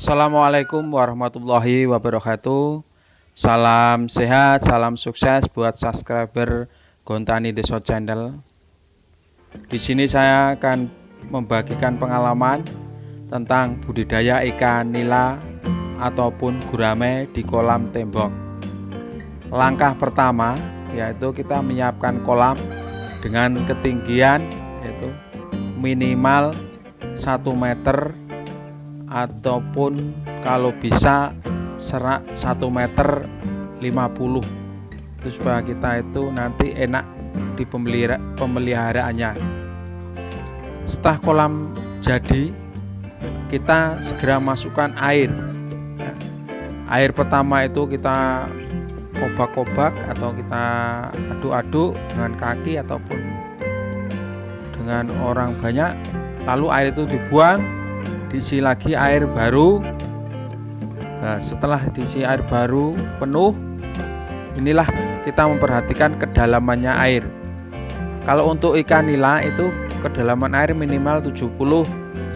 Assalamualaikum warahmatullahi wabarakatuh. Salam sehat, salam sukses buat subscriber Gontani Deso Channel. Di sini saya akan membagikan pengalaman tentang budidaya ikan nila ataupun gurame di kolam tembok. Langkah pertama yaitu kita menyiapkan kolam dengan ketinggian yaitu minimal 1 meter ataupun kalau bisa serak 1 meter 50 itu supaya kita itu nanti enak di pemeliharaannya. Setelah kolam jadi, kita segera masukkan air. Air pertama itu kita kobak-kobak atau kita aduk-aduk dengan kaki ataupun dengan orang banyak, lalu air itu dibuang, diisi lagi air baru. Nah, setelah diisi air baru penuh, inilah kita memperhatikan kedalamannya air. Kalau untuk ikan nila itu kedalaman air minimal 70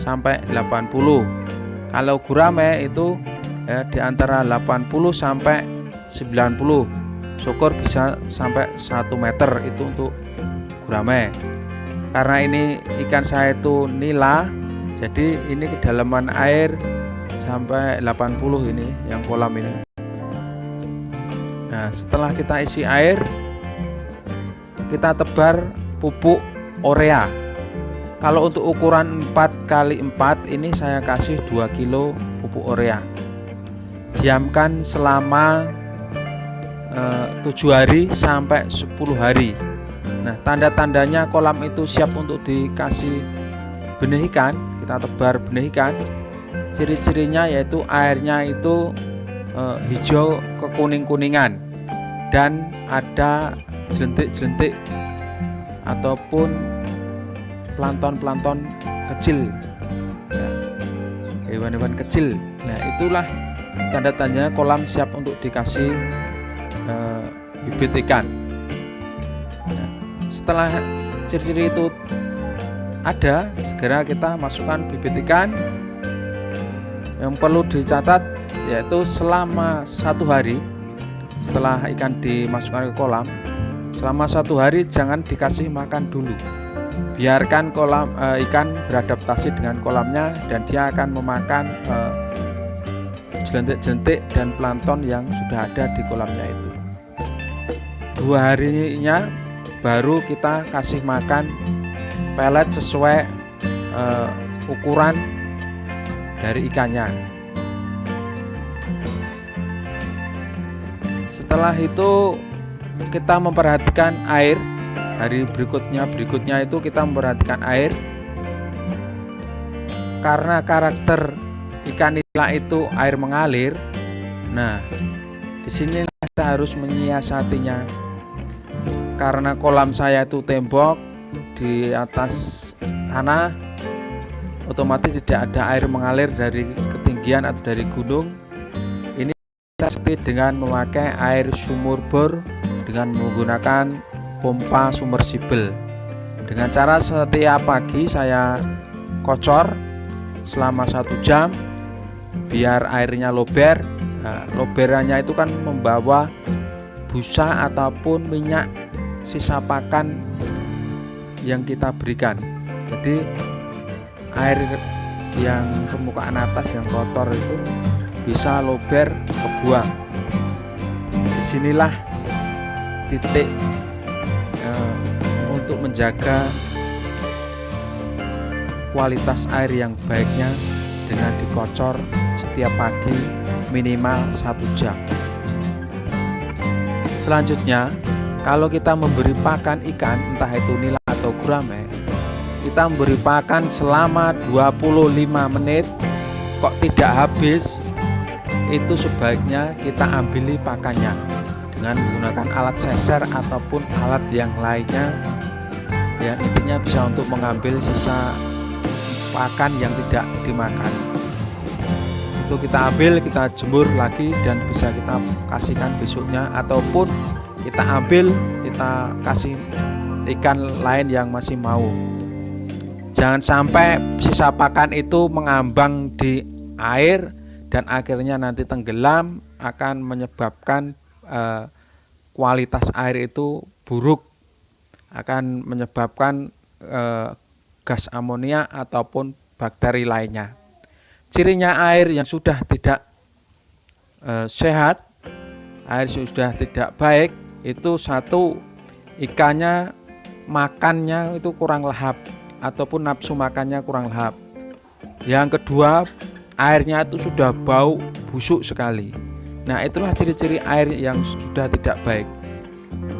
sampai 80. Kalau gurame itu di antara 80 sampai 90. Syukur bisa sampai 1 meter itu untuk gurame. Karena ini ikan saya itu nila, jadi ini kedalaman air sampai 80 ini yang kolam ini. Nah, setelah kita isi air, kita tebar pupuk urea. Kalau untuk ukuran 4x4 ini saya kasih 2 kilo pupuk urea. Diamkan selama 7 hari sampai 10 hari. Nah, tanda-tandanya kolam itu siap untuk dikasih benih ikan, kita tebar benih ikan. Ciri-cirinya yaitu airnya itu hijau kekuning-kuningan dan ada jelentik-jelentik ataupun plankton-plankton kecil, hewan-hewan kecil. Nah, itulah tanda-tandanya kolam siap untuk dikasih bibit ikan. Nah, setelah ciri-ciri itu ada, segera kita masukkan bibit ikan. Yang perlu dicatat yaitu selama 1 hari setelah ikan dimasukkan ke kolam, selama 1 hari jangan dikasih makan dulu. Biarkan kolam ikan beradaptasi dengan kolamnya dan dia akan memakan jelentik-jelentik dan plankton yang sudah ada di kolamnya itu. 2 harinya baru kita kasih makan pelet sesuai ukuran dari ikannya. Setelah itu kita memperhatikan air. Hari berikutnya itu kita memperhatikan air. Karena karakter ikan nila itu air mengalir. Nah, di sini kita harus menyiasatinya. Karena kolam saya itu tembok di atas tanah, otomatis tidak ada air mengalir dari ketinggian atau dari gunung. Ini kita seperti dengan memakai air sumur bor dengan menggunakan pompa submersible. Dengan cara setiap pagi saya kocor selama 1 jam biar airnya lober. Nah, loberannya itu kan membawa busa ataupun minyak sisa pakan yang kita berikan. Jadi air yang permukaan atas yang kotor itu bisa lober kebuang. Disinilah titik untuk menjaga kualitas air yang baiknya dengan dikocor setiap pagi minimal 1 jam. Selanjutnya, kalau kita memberi pakan ikan entah itu nila atau gurame, kita memberi pakan selama 25 menit kok tidak habis, itu sebaiknya kita ambili pakannya dengan menggunakan alat seser ataupun alat yang lainnya. Ya, intinya bisa untuk mengambil sisa pakan yang tidak dimakan. Itu kita ambil, kita jemur lagi dan bisa kita kasihkan besoknya, ataupun kita ambil, kita kasih ikan lain yang masih mau. Jangan sampai sisa pakan itu mengambang di air dan akhirnya nanti tenggelam, akan menyebabkan kualitas air itu buruk, akan menyebabkan gas amonia ataupun bakteri lainnya. Cirinya air yang sudah tidak sehat, air sudah tidak baik, itu satu, ikannya makannya itu kurang lahap ataupun nafsu makannya kurang lahap. Yang kedua, airnya itu sudah bau busuk sekali. Nah, itulah ciri-ciri air yang sudah tidak baik.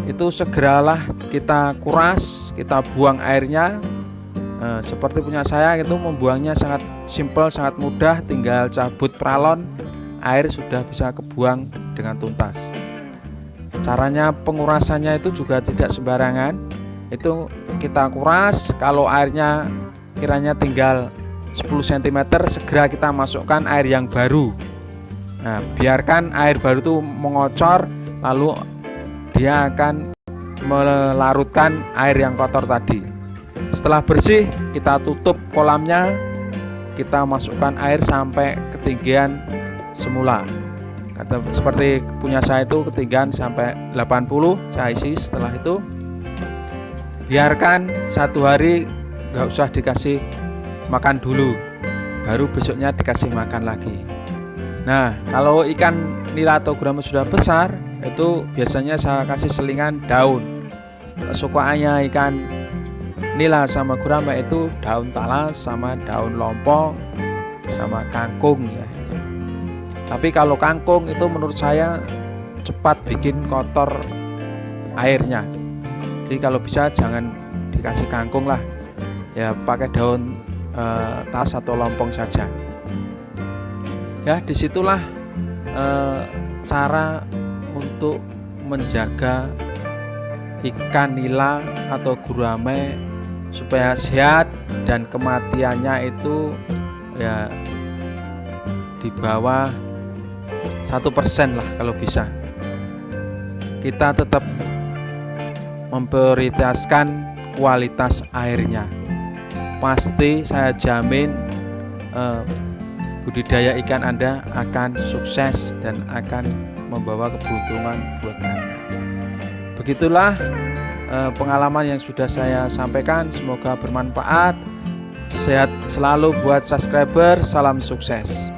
Itu segeralah kita kuras, kita buang airnya. Seperti punya saya itu membuangnya sangat simpel, sangat mudah, tinggal cabut peralon, air sudah bisa kebuang dengan tuntas. Caranya pengurasannya itu juga tidak sembarangan. Itu kita kuras, kalau airnya kiranya tinggal 10 cm, segera kita masukkan air yang baru. Nah, biarkan air baru itu mengocor, lalu dia akan melarutkan air yang kotor tadi. Setelah bersih, kita tutup kolamnya, kita masukkan air sampai ketinggian semula. Seperti punya saya itu ketinggian sampai 80, saya isi. Setelah itu biarkan 1 hari, nggak usah dikasih makan dulu, baru besoknya dikasih makan lagi. Nah, kalau ikan nila atau gurame sudah besar, itu biasanya saya kasih selingan daun. Kesukaannya ikan nila sama gurame itu daun talas sama daun lompong sama kangkung ya. Tapi kalau kangkung itu menurut saya cepat bikin kotor airnya. Jadi kalau bisa jangan dikasih kangkung lah, ya pakai daun talas atau lompong saja. Ya, disitulah cara untuk menjaga ikan nila atau gurame supaya sehat dan kematiannya itu ya di bawah 1% lah kalau bisa. Kita tetap memprioritaskan kualitas airnya. Pasti saya jamin budidaya ikan Anda akan sukses dan akan membawa keberuntungan buat Anda. Begitulah pengalaman yang sudah saya sampaikan, semoga bermanfaat. Sehat selalu buat subscriber, salam sukses.